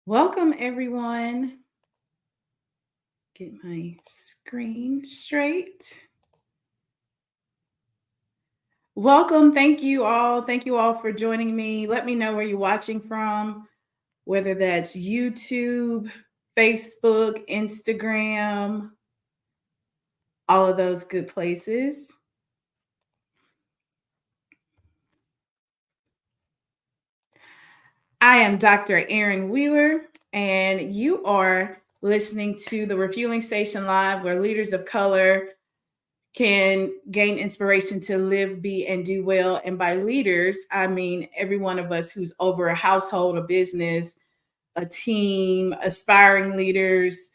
Welcome, everyone. Get my screen straight. Welcome. Thank you all. Thank you all for joining me. Let me know where you're watching from, whether that's YouTube, Facebook, Instagram, all of those good places. I am Dr. Erin Wheeler, and you are listening to the Refueling Station Live, where leaders of color can gain inspiration to live, be, and do well. And by leaders, I mean every one of us who's over a household, a business, a team, aspiring leaders,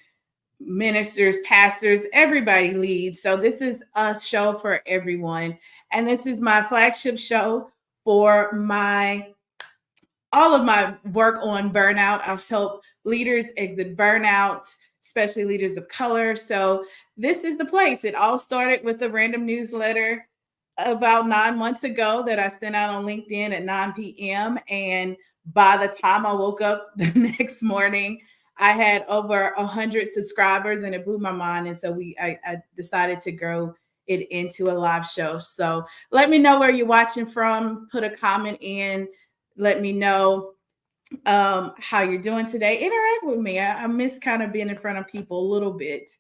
ministers, pastors, everybody leads. So this is a show for everyone. And this is my flagship show for my all of my work on burnout. I've helped leaders exit burnout, especially leaders of color. So this is the place. It all started with a random newsletter about 9 months ago that I sent out on LinkedIn at 9 p.m. And by the time I woke up the next morning, I had over 100 subscribers, and it blew my mind. And so I decided to grow it into a live show. So let me know where you're watching from. Put a comment in. Let me know how you're doing today. Interact with me. I miss kind of being in front of people a little bit,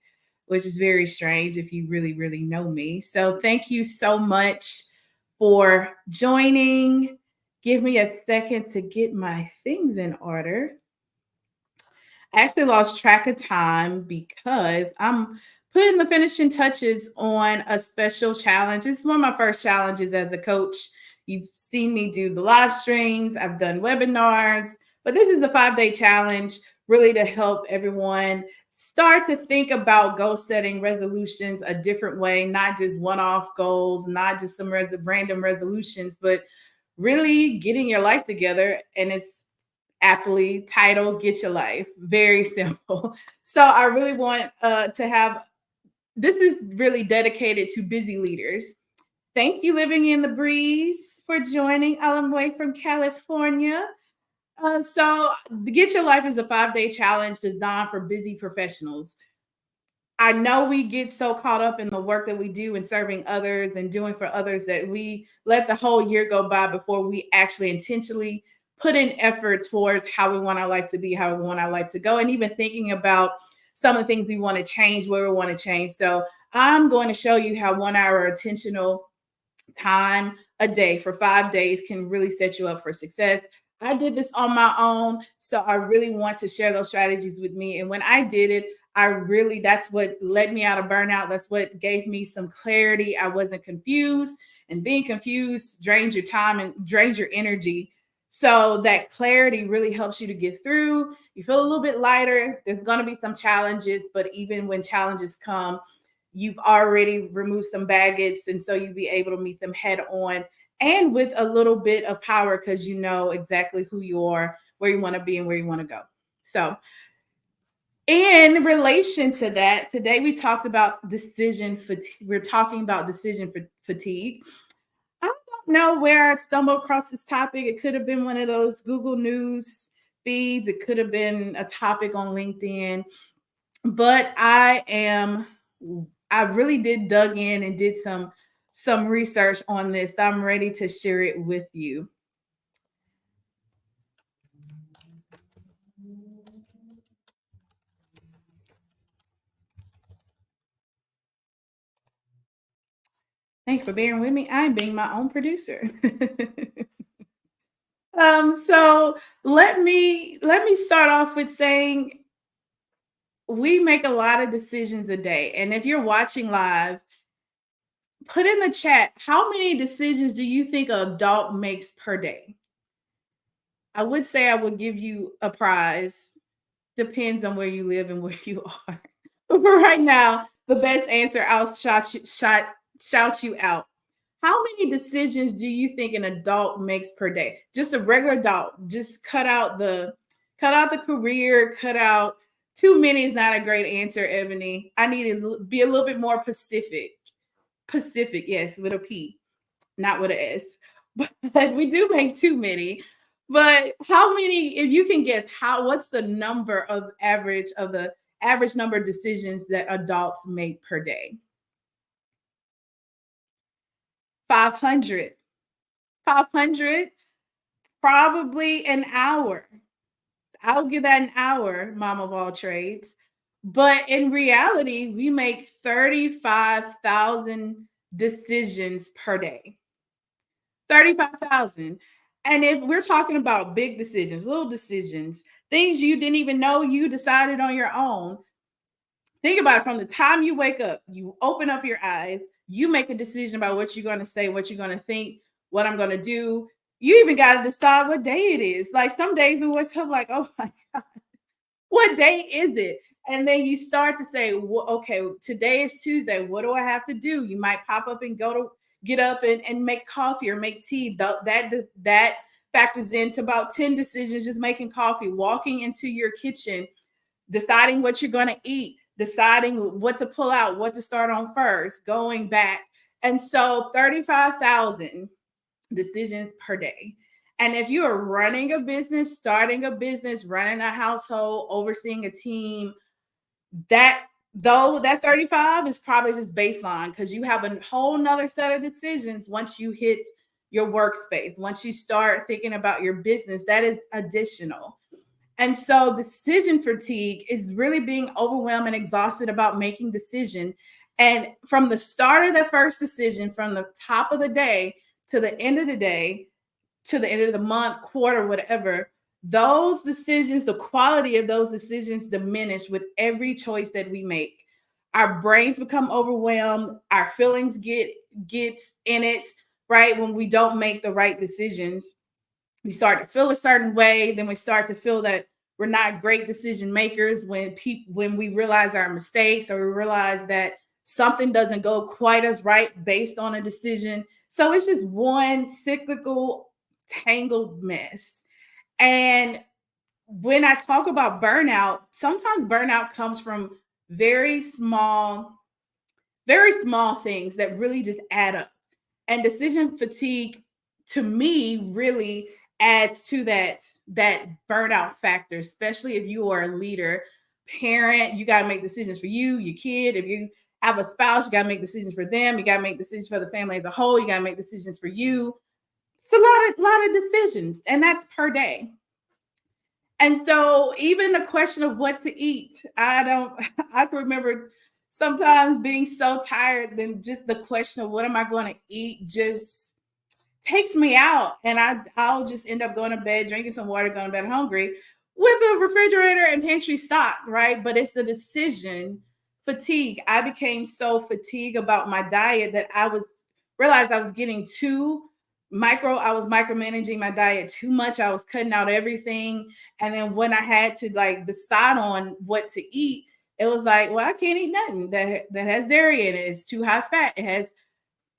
which is very strange if you really, really know me. So thank you so much for joining. Give me a second to get my things in order. I actually lost track of time because I'm putting the finishing touches on a special challenge. It's one of my first challenges as a coach. You've seen me do the live streams, I've done webinars, but this is the 5-day challenge really to help everyone start to think about goal setting resolutions a different way, not just one off goals, not just some random resolutions, but really getting your life together. And it's aptly titled Get Your Life. Very simple. So I really want to have this is really dedicated to busy leaders. Thank you, Living in the Breeze, for joining all the way from California. So, Get Your Life is a 5-day challenge designed for busy professionals. I know we get so caught up in the work that we do and serving others and doing for others that we let the whole year go by before we actually intentionally put in effort towards how we want our life to be, how we want our life to go, and even thinking about some of the things we want to change, where we want to change. So I'm going to show you how 1 hour intentional time a day for 5 days can really set you up for success. I did this on my own, so I really want to share those strategies with me. And when I did it, that's what led me out of burnout. That's what gave me some clarity. I wasn't confused, and being confused drains your time and drains your energy. So that clarity really helps you to get through. You feel a little bit lighter. There's going to be some challenges, but even when challenges come, you've already removed some baggage, and so you'll be able to meet them head on and with a little bit of power because you know exactly who you are, where you want to be, and where you want to go. So in relation to that, today we talked about decision fatigue. We're talking about decision fatigue. I don't know where I stumbled across this topic. It could have been one of those Google News feeds. It could have been a topic on LinkedIn. But I really did dug in and did some research on this. I'm ready to share it with you. Thanks for bearing with me. I'm being my own producer. So let me start off with saying we make a lot of decisions a day. And if you're watching live, put in the chat how many decisions do you think an adult makes per day? I would say I would give you a prize. Depends on where you live and where you are. But for right now, the best answer, I'll shout you out. How many decisions do you think an adult makes per day? Just a regular adult. Just cut out the career, cut out too many is not a great answer, Ebony. I need to be a little bit more Pacific. Pacific, yes, with a P, not with an S. But we do make too many. But how many, if you can guess, what's the number of the average number of decisions that adults make per day? 500. 500, probably an hour. I'll give that an hour, mom of all trades. But in reality, we make 35,000 decisions per day. 35,000. And if we're talking about big decisions, little decisions, things you didn't even know you decided on your own, think about it. From the time you wake up, you open up your eyes, you make a decision about what you're going to say, what you're going to think, what I'm going to do. You even got to decide what day it is. Like some days we wake up like, oh my God, what day is it? And then you start to say, well, okay, today is Tuesday. What do I have to do? You might pop up and get up and make coffee or make tea. That factors into about 10 decisions, just making coffee, walking into your kitchen, deciding what you're going to eat, deciding what to pull out, what to start on first, going back. And so 35,000 decisions per day. And if you are running a business, starting a business, running a household, overseeing a team, that 35 is probably just baseline because you have a whole nother set of decisions once you hit your workspace. Once you start thinking about your business, that is additional. And so decision fatigue is really being overwhelmed and exhausted about making decision. And from the start of that first decision, from the top of the day to the end of the day, to the end of the month, quarter, whatever, those decisions, the quality of those decisions diminish with every choice that we make. Our brains become overwhelmed, our feelings get in it, right? When we don't make the right decisions, we start to feel a certain way, then we start to feel that we're not great decision makers when we realize our mistakes or we realize that something doesn't go quite as right based on a decision. So it's just one cyclical tangled mess. And when I talk about burnout, sometimes burnout comes from very small, very small things that really just add up. And decision fatigue to me really adds to that burnout factor, especially if you are a leader, parent, you got to make decisions for you, your kid. If you have a spouse, you got to make decisions for them. You got to make decisions for the family as a whole. You got to make decisions for you. It's a lot of decisions, and that's per day. And so even the question of what to eat, I don't I can remember sometimes being so tired, then just the question of what am I going to eat just takes me out. And I'll just end up going to bed, drinking some water, going to bed hungry with a refrigerator and pantry stocked, right? But it's the decision fatigue. I became so fatigued about my diet that realized I was getting I was micromanaging my diet too much. I was cutting out everything. And then when I had to like decide on what to eat, it was like, well, I can't eat nothing that has dairy in it. It's too high fat. It has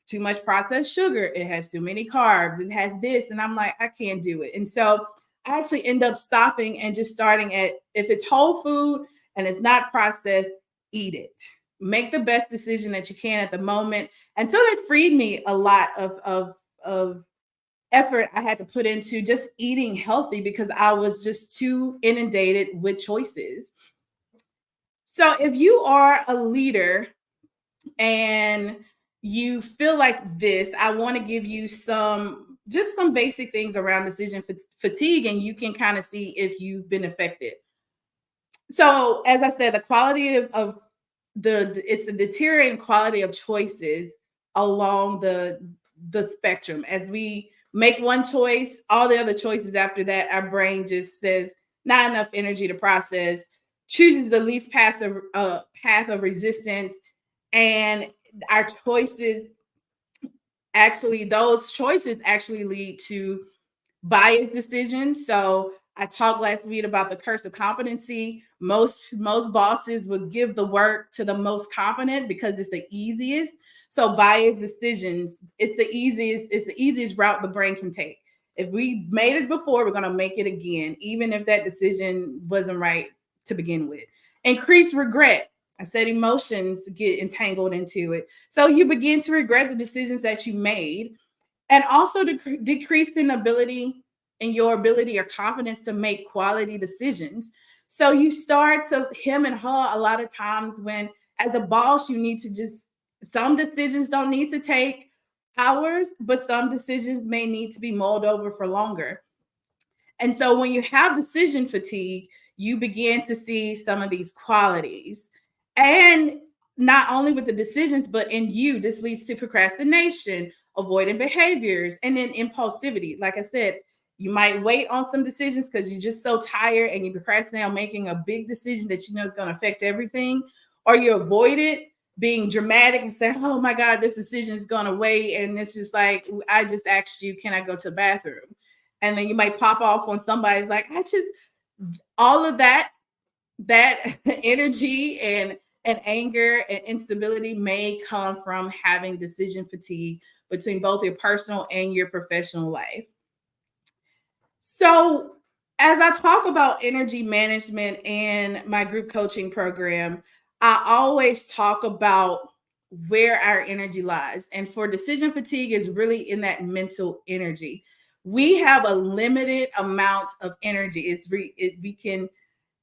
too much processed sugar. It has too many carbs. It has this. And I'm like, I can't do it. And so I actually end up stopping and just starting at, if it's whole food and it's not processed, eat it. Make the best decision that you can at the moment. And so that freed me a lot of effort I had to put into just eating healthy because I was just too inundated with choices. So if you are a leader and you feel like this, I want to give you some basic things around decision fatigue, and you can kind of see if you've been affected. So, as I said, the quality of it's a deteriorating quality of choices along the spectrum. As we make one choice, all the other choices after that, our brain just says not enough energy to process, chooses the least path of resistance, and our choices those choices actually lead to biased decisions. So I talked last week about the curse of competency. Most bosses would give the work to the most competent because it's the easiest. So biased decisions, it's the easiest route the brain can take. If we made it before, we're going to make it again, even if that decision wasn't right to begin with. Increased regret. I said emotions get entangled into it. So you begin to regret the decisions that you made, and also decrease in ability in your ability or confidence to make quality decisions. So you start to him and her a lot of times when, as a boss, you need to just, some decisions don't need to take hours, but some decisions may need to be mulled over for longer. And so when you have decision fatigue, you begin to see some of these qualities. And not only with the decisions, but in you, this leads to procrastination, avoidant behaviors, and then impulsivity. Like I said, you might wait on some decisions because you're just so tired and you procrastinate on making a big decision that you know is going to affect everything, or you avoid it being dramatic and say, oh my God, this decision is going to wait. And it's just like, I just asked you, can I go to the bathroom? And then you might pop off on somebody's like, I just, all of that energy and anger and instability may come from having decision fatigue between both your personal and your professional life. So as I talk about energy management in my group coaching program, I always talk about where our energy lies. And for decision fatigue is really in that mental energy. We have a limited amount of energy. We can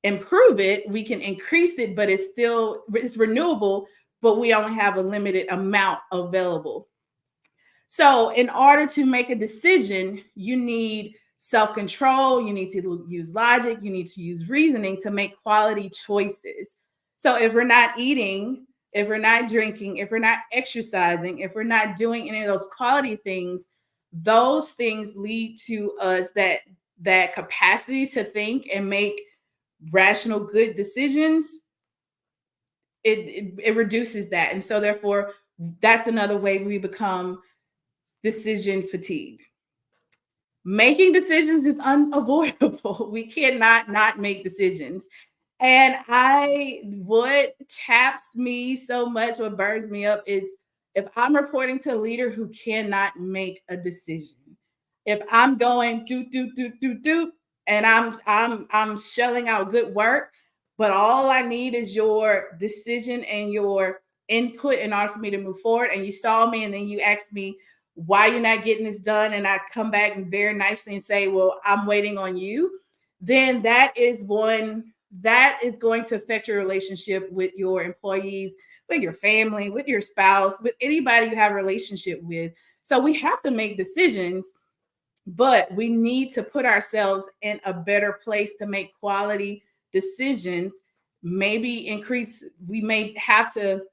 improve it, we can increase it, but it's renewable, but we only have a limited amount available. So, in order to make a decision, you need self control, you need to use logic, you need to use reasoning to make quality choices. So, if we're not eating, if we're not drinking, if we're not exercising, if we're not doing any of those quality things, those things lead to us that capacity to think and make rational, good decisions. It reduces that. And so, therefore, that's another way we become decision fatigue. Making decisions is unavoidable. We cannot not make decisions. And what taps me so much, what burns me up is if I'm reporting to a leader who cannot make a decision. If I'm going do, and I'm shelling out good work, but all I need is your decision and your input in order for me to move forward. And you stall me, and then you ask me why you're not getting this done, and I come back very nicely and say, well, I'm waiting on you. Then that is going to affect your relationship with your employees, with your family, with your spouse, with anybody you have a relationship with. So we have to make decisions, but we need to put ourselves in a better place to make quality decisions. We may have to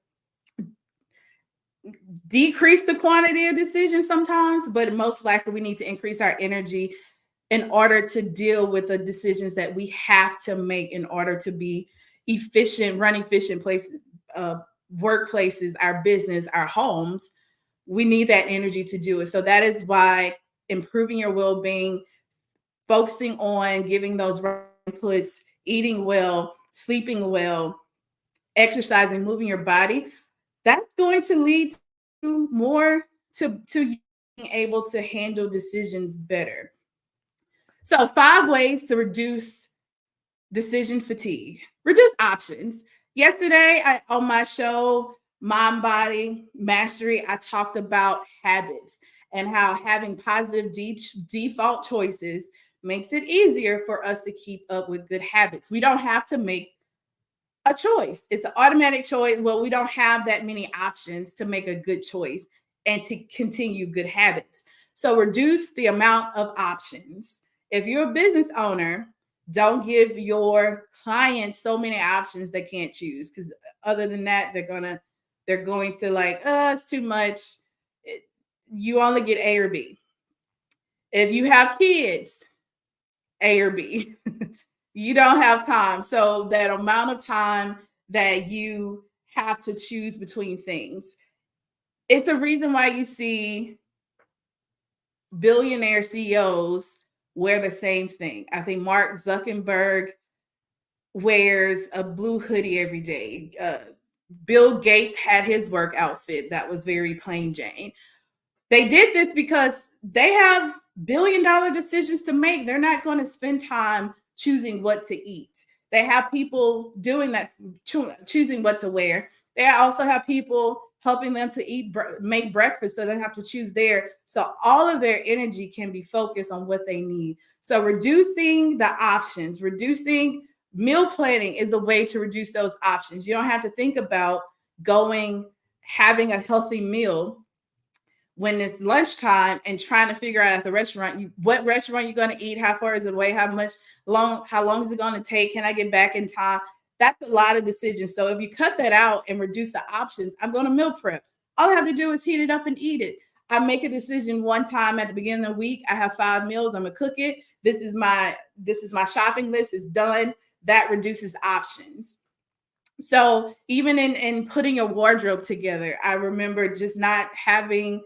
decrease the quantity of decisions sometimes, but most likely we need to increase our energy in order to deal with the decisions that we have to make in order to be efficient, run efficient places, workplaces, our business, our homes. We need that energy to do it. So that is why improving your well-being, focusing on giving those inputs, eating well, sleeping well, exercising, moving your body, that's going to lead to more to being able to handle decisions better. So 5 ways to reduce decision fatigue. Reduce options. Yesterday, on my show, Mind Body Mastery, I talked about habits and how having positive default choices makes it easier for us to keep up with good habits. We don't have to make a choice. It's the automatic choice. Well, we don't have that many options to make a good choice and to continue good habits. So reduce the amount of options. If you're a business owner, don't give your clients so many options they can't choose, because other than that, they're going to like, it's too much. You only get A or B. If you have kids, A or B. You don't have time. So that amount of time that you have to choose between things. It's a reason why you see billionaire CEOs wear the same thing. I think Mark Zuckerberg wears a blue hoodie every day. Bill Gates had his work outfit that was very plain Jane. They did this because they have billion-dollar decisions to make. They're not going to spend time choosing what to eat. They have people doing that, choosing what to wear. They also have people helping them to make breakfast so they don't have to choose there. So all of their energy can be focused on what they need. So reducing the options, reducing meal planning is a way to reduce those options. You don't have to think about having a healthy meal when it's lunchtime and trying to figure out at the restaurant what restaurant you're going to eat, how far is it away, how long is it going to take, can I get back in time? That's a lot of decisions. So if you cut that out and reduce the options, I'm going to meal prep. All I have to do is heat it up and eat it. I make a decision one time at the beginning of the week. I have 5 meals. I'm gonna cook it. This is my shopping list. It's done. That reduces options. So even in putting a wardrobe together, I remember just not having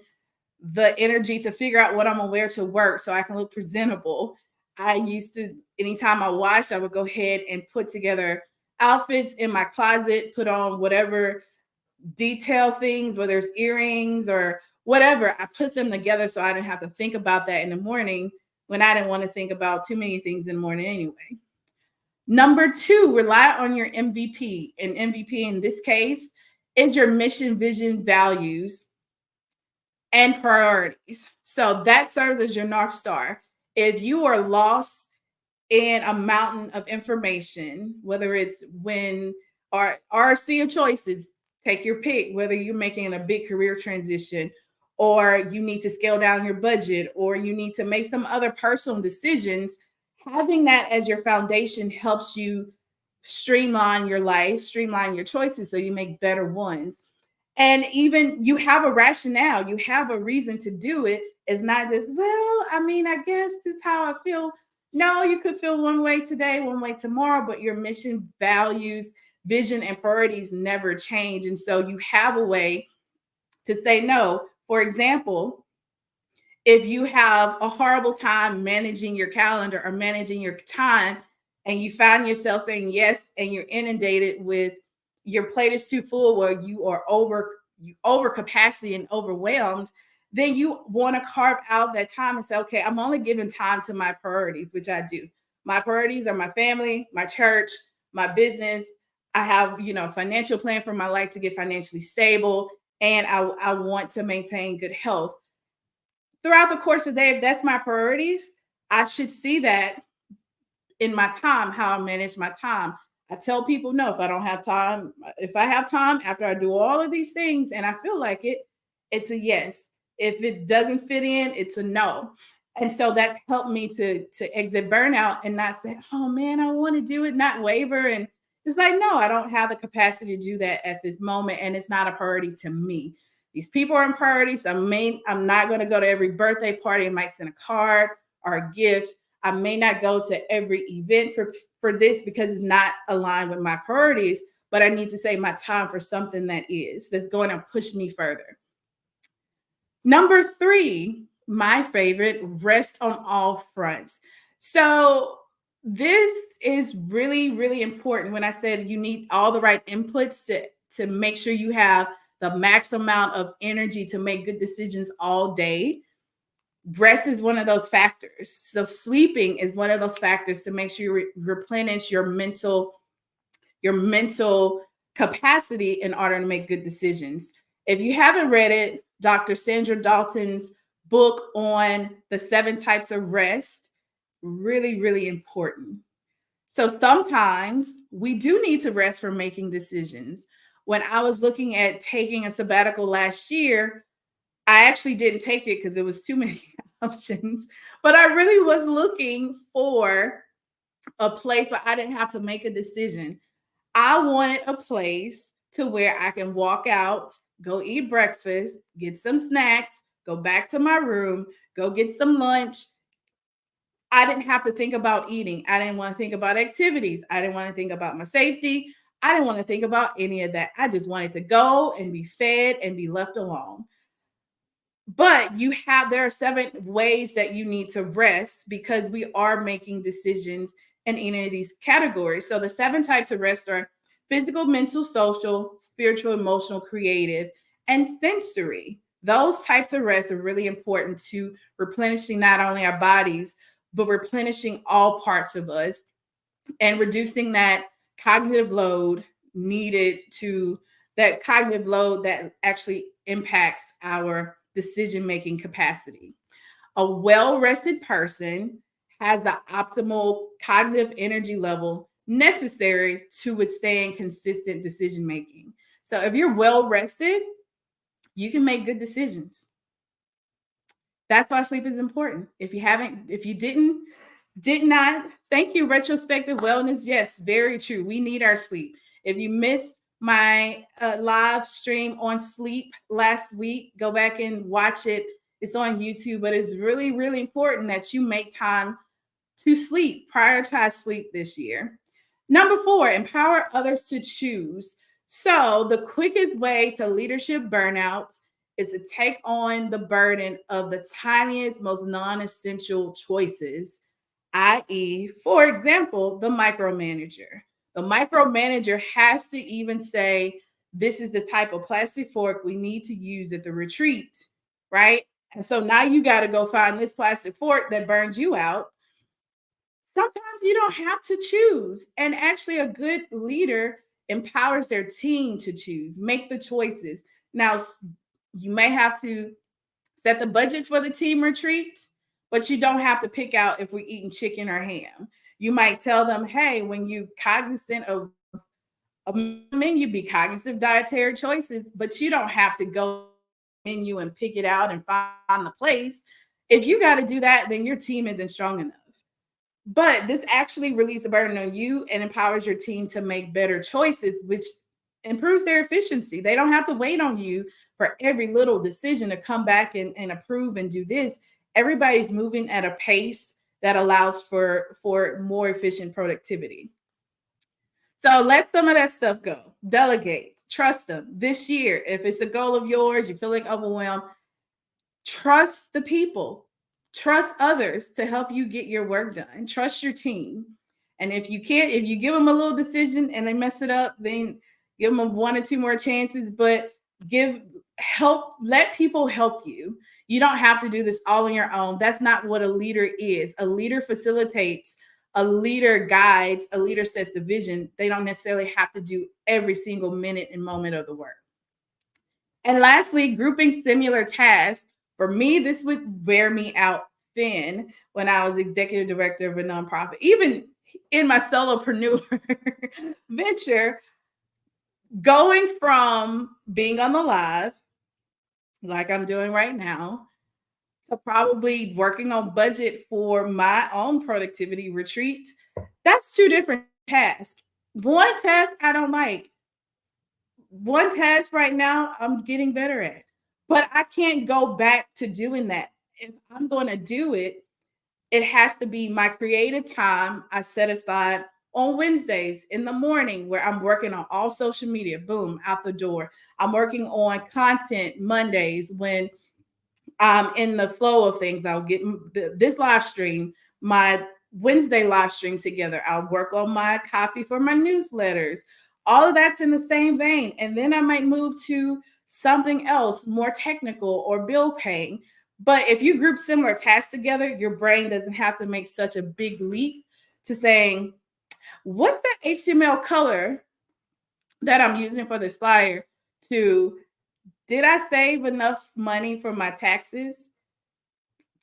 the energy to figure out what I'm gonna wear to work so I can look presentable. I used to, anytime I washed, I would go ahead and put together outfits in my closet, put on whatever detail things, whether it's earrings or whatever. I put them together so I didn't have to think about that in the morning when I didn't want to think about too many things in the morning anyway. Number 2, rely on your MVP. And MVP in this case is your mission, vision, values, and priorities. So that serves as your North Star. If you are lost in a mountain of information, whether it's or sea of choices, take your pick, whether you're making a big career transition or you need to scale down your budget or you need to make some other personal decisions, having that as your foundation helps you streamline your life, streamline your choices so you make better ones. And even you have a rationale, you have a reason to do it. It's not just, well, I mean, I guess this is how I feel. No, you could feel one way today, one way tomorrow, but your mission, values, vision, and priorities never change. And so you have a way to say no. For example, if you have a horrible time managing your calendar or managing your time, and you find yourself saying yes, and you're inundated with your plate is too full, where you are over capacity and overwhelmed, then you want to carve out that time and say, okay, I'm only giving time to my priorities, which I do. My priorities are my family, my church, my business. I have, financial plan for my life to get financially stable, and I want to maintain good health. Throughout the course of the day, if that's my priorities, I should see that in my time, how I manage my time. I tell people no, if I don't have time, if I have time after I do all of these things and I feel like it, it's a yes. If it doesn't fit in, it's a no. And so that helped me to exit burnout and not say, oh man, I want to do it, not waver. And it's like, no, I don't have the capacity to do that at this moment. And it's not a priority to me. These people are in priorities. I'm not going to go to every birthday party. I might send a card or a gift. I may not go to every event for this because it's not aligned with my priorities, but I need to save my time for something that's going to push me further. Number 3, my favorite, rest on all fronts. So this is really, really important. When I said you need all the right inputs to make sure you have the max amount of energy to make good decisions all day, rest is one of those factors. So sleeping is one of those factors to make sure you replenish your mental capacity in order to make good decisions. If you haven't read it, Dr. Sandra Dalton's book on the 7 types of rest, really, really important. So sometimes we do need to rest for making decisions. When I was looking at taking a sabbatical last year, I actually didn't take it because it was too many options, but I really was looking for a place where I didn't have to make a decision. I wanted a place to where I can walk out, go eat breakfast, get some snacks, go back to my room, go get some lunch. I didn't have to think about eating. I didn't want to think about activities. I didn't want to think about my safety. I didn't want to think about any of that. I just wanted to go and be fed and be left alone. But there are 7 ways that you need to rest because we are making decisions in any of these categories. So the 7 types of rest are physical, mental, social, spiritual, emotional, creative, and sensory. Those types of rest are really important to replenishing not only our bodies, but replenishing all parts of us and reducing that cognitive load needed to that cognitive load that actually impacts our decision making capacity. A well rested person has the optimal cognitive energy level necessary to withstand consistent decision making. So if you're well rested, you can make good decisions. That's why sleep is important. If you did not, thank you, retrospective wellness. Yes, very true. We need our sleep. If you missed my live stream on sleep last week, go back and watch it. It's on YouTube, but it's really, really important that you make time to sleep. Prioritize sleep this year. Number 4, empower others to choose. So, the quickest way to leadership burnout is to take on the burden of the tiniest, most non essential choices, i.e., for example, the micromanager. The micromanager has to even say, this is the type of plastic fork we need to use at the retreat, right? And so now you got to go find this plastic fork that burns you out. Sometimes you don't have to choose. And actually, a good leader empowers their team to choose, make the choices. Now, you may have to set the budget for the team retreat, but you don't have to pick out if we're eating chicken or ham. You might tell them, hey, when you cognizant of a menu, be cognizant of dietary choices, but you don't have to go menu and pick it out and find the place. If you got to do that, then your team isn't strong enough. But this actually relieves the burden on you and empowers your team to make better choices, which improves their efficiency. They don't have to wait on you for every little decision to come back and approve and do this. Everybody's moving at a pace that allows for more efficient productivity. So let some of that stuff go. Delegate, trust them. This year, if it's a goal of yours, you feel like overwhelmed, trust the people, trust others to help you get your work done, trust your team. And if you can't, if you give them a little decision and they mess it up, then give them 1 or 2 more chances, but give help, let people help you. You don't have to do this all on your own. That's not what a leader is. A leader facilitates, a leader guides, a leader sets the vision. They don't necessarily have to do every single minute and moment of the work. And lastly, grouping similar tasks. For me, this would wear me out thin when I was executive director of a nonprofit. Even in my solopreneur venture, going from being on the live, like I'm doing right now, to probably working on budget for my own productivity retreat, that's 2 different tasks. One task I don't like. One task right now I'm getting better at, but I can't go back to doing that. If I'm going to do it, it has to be my creative time I set aside on Wednesdays in the morning where I'm working on all social media, boom, out the door. I'm working on content Mondays when in the flow of things. I'll get this live stream, my Wednesday live stream together. I'll work on my copy for my newsletters. All of that's in the same vein. And then I might move to something else more technical or bill paying. But if you group similar tasks together, your brain doesn't have to make such a big leap to saying, what's that HTML color that I'm using for this flyer? To, did I save enough money for my taxes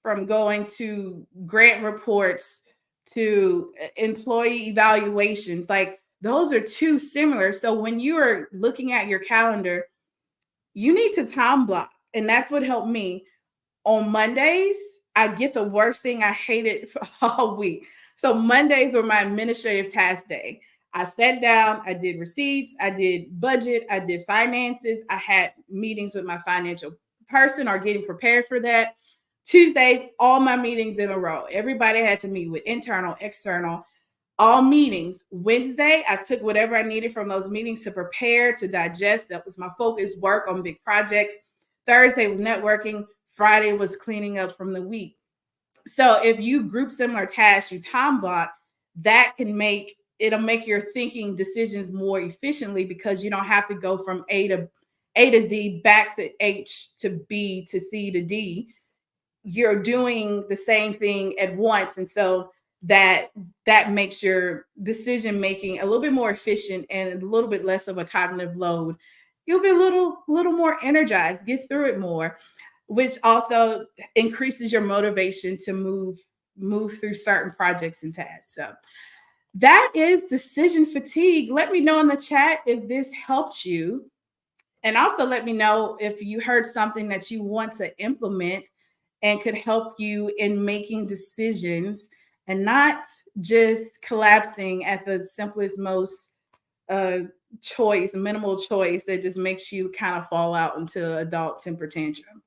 from going to grant reports to employee evaluations? Like, those are 2 similar. So when you are looking at your calendar, you need to time block. And that's what helped me. On Mondays, I get the worst thing I hated for all week. So Mondays were my administrative task day. I sat down, I did receipts, I did budget, I did finances. I had meetings with my financial person or getting prepared for that. Tuesdays, all my meetings in a row. Everybody had to meet with internal, external, all meetings. Wednesday, I took whatever I needed from those meetings to prepare, to digest. That was my focus, work on big projects. Thursday was networking. Friday was cleaning up from the week. So if you group similar tasks, you time block, that can it'll make your thinking decisions more efficiently because you don't have to go from A to Z back to H to B to C to D. You're doing the same thing at once. And so that makes your decision making a little bit more efficient and a little bit less of a cognitive load. you'll be a little more energized, get through it more, which also increases your motivation to move through certain projects and tasks. So that is decision fatigue. Let me know in the chat if this helped you. And also let me know if you heard something that you want to implement and could help you in making decisions and not just collapsing at the simplest, most uh, choice, minimal choice that just makes you kind of fall out into adult temper tantrum.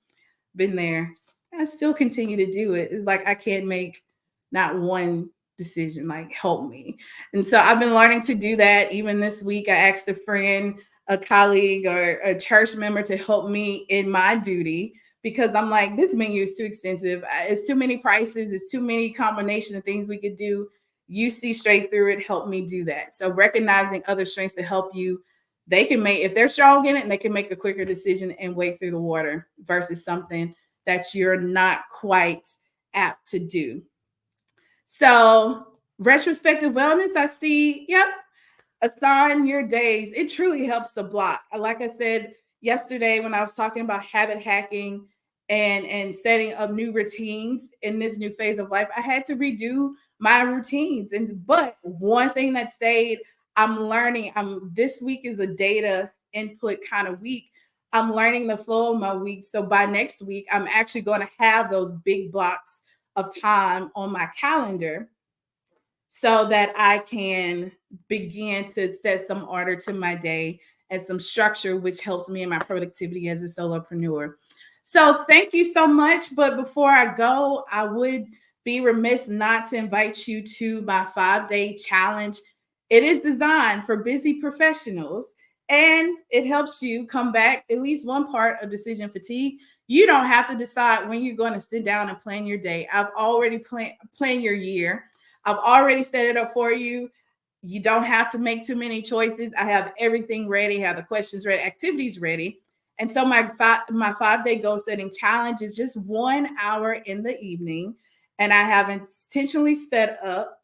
Been there. I still continue to do it. It's like I can't make not one decision, like help me. And so I've been learning to do that. Even this week, I asked a friend, a colleague, or a church member to help me in my duty because I'm like, this menu is too extensive. It's too many prices. It's too many combination of things we could do. You see straight through it. Help me do that. So recognizing other strengths to help you, they can make, if they're strong in it, and they can make a quicker decision and wade through the water versus something that you're not quite apt to do. So retrospective wellness, I see, yep, assign your days. It truly helps to block. Like I said yesterday when I was talking about habit hacking and setting up new routines in this new phase of life, I had to redo my routines. And but one thing that stayed, I'm learning. This week is a data input kind of week. I'm learning the flow of my week. So by next week, I'm actually going to have those big blocks of time on my calendar so that I can begin to set some order to my day and some structure, which helps me in my productivity as a solopreneur. So thank you so much. But before I go, I would be remiss not to invite you to my 5-day challenge. It is designed for busy professionals and it helps you come back at least one part of decision fatigue. You don't have to decide when you're going to sit down and plan your day. I've already planned your year. I've already set it up for you. You don't have to make too many choices. I have everything ready, have the questions ready, activities ready. And so my 5-day goal setting challenge is just 1 hour in the evening. And I have intentionally set up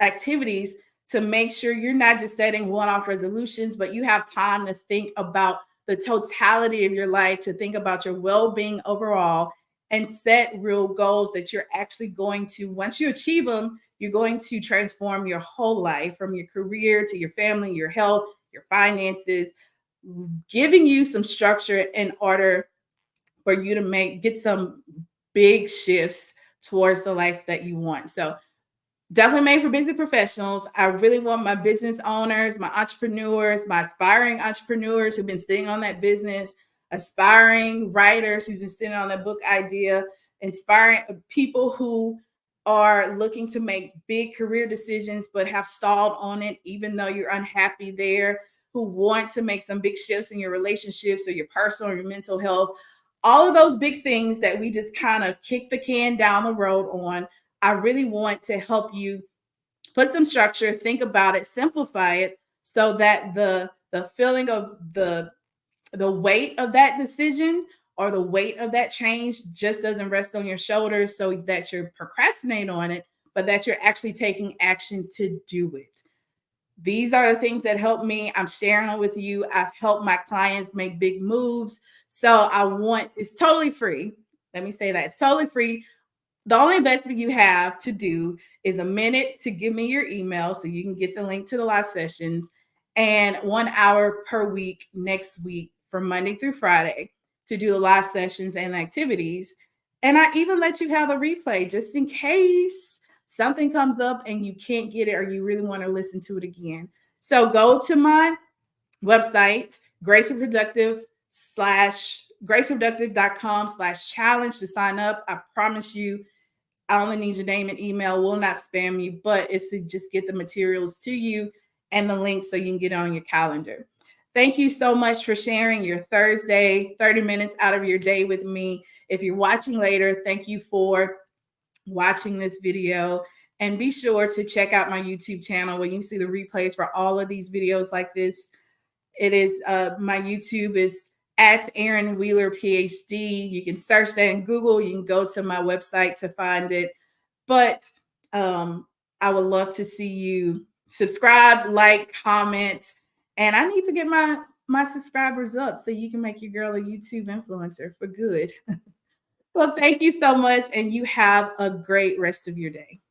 activities to make sure you're not just setting one-off resolutions, but you have time to think about the totality of your life, to think about your well-being overall, and set real goals that you're actually going to, once you achieve them, you're going to transform your whole life from your career to your family, your health, your finances, giving you some structure in order for you to get some big shifts towards the life that you want. So definitely made for busy professionals. I really want my business owners, my entrepreneurs, my aspiring entrepreneurs who've been sitting on that business, aspiring writers who've been sitting on that book idea, inspiring people who are looking to make big career decisions but have stalled on it, even though you're unhappy there, who want to make some big shifts in your relationships or your personal or your mental health. All of those big things that we just kind of kick the can down the road on. I really want to help you put some structure, think about it, simplify it so that the feeling of the weight of that decision or the weight of that change just doesn't rest on your shoulders so that you're procrastinating on it, but that you're actually taking action to do it. These are the things that help me. I'm sharing them with you. I've helped my clients make big moves. So it's totally free. Let me say that it's totally free. The only investment you have to do is a minute to give me your email so you can get the link to the live sessions, and 1 hour per week next week from Monday through Friday to do the live sessions and activities. And I even let you have a replay just in case something comes up and you can't get it or you really want to listen to it again. So go to my website, graceandproductive.com/challenge to sign up. I promise you, I only need your name and email, will not spam you, but it's to just get the materials to you and the link so you can get it on your calendar. Thank you so much for sharing your Thursday, 30 minutes out of your day with me. If you're watching later, thank you for watching this video. And be sure to check out my YouTube channel where you can see the replays for all of these videos like this. It is my YouTube is at Aaron Wheeler PhD. You can search that in Google. You can go to my website to find it. But I would love to see you subscribe, like, comment, and I need to get my my subscribers up so you can make your girl a YouTube influencer for good. Well, thank you so much, and you have a great rest of your day.